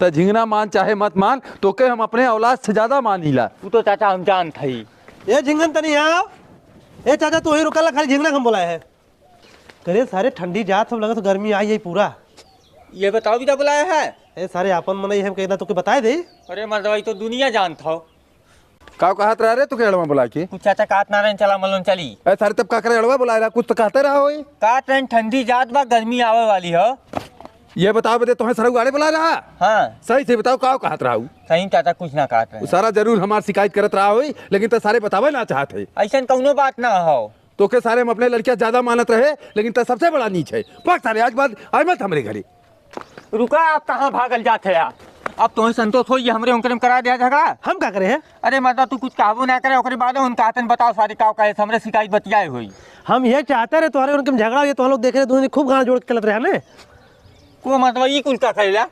तो झिंगना मान चाहे मत मान, तो के हम अपने औलाद से ज्यादा मानीला। तू तो चाचा हम जान थी। ये झिंगन तनी आओ। ए चाचा तू ही रुकला, खाली झिंगना हम बुलाए है। करे सारे ठंडी जात सब लगा तो गर्मी आई है पूरा। ये बताओ भी तो बुलाया है। ए सारे आपन मन हम कहना तो के बताए दे। अरे मर्दवाई तो दुनिया जान था। का कहत रहा रे तू के अड़वा बुला के? तू चाचा काट नारायण चला मलन चली। ए सारे तब का करे अड़वा बुलाए रहा, कुछ तो कहते रहा होई। काट रहे ठंडी जात बा, गर्मी आवे वाली हो। ये बताओ बदे तुम्हें सरऊ गाड़े बुला रहा? हाँ सही से बताओ का कहत रहा हूँ। सही चाचा कुछ ना काट रहे। सारा जरूर हमार शिकायत करत रहा होई, लेकिन तो सारे बतावे ना चाहते। ऐसा कौनो बात ना हो। तो के सारे हम अपने लड़कियां ज्यादा मानत रहे, लेकिन तो सबसे बड़ा नीच है। पक सारे आज बाद आए मत हमरे घरे। रुका, आप कहाँ भागल जाते यार? अब तुम्हें संतोष हो, ये हमरे उनकरे में करा दिया झगड़ा। हम क्या करे हैं? अरे मतलब तू कुछ कहबो ना करे, ओकरे बाद उनका आतन बताओ सारी का कहे हमरे शिकायत बतियाए हुई। हम ये चाहते रहे तुम्हारे उनके में झगड़ा हो, तो हम लोग देख रहे दोनों खूब गाना जोड़ के चलत रहे ने। को मतलब ये कुल का करेला?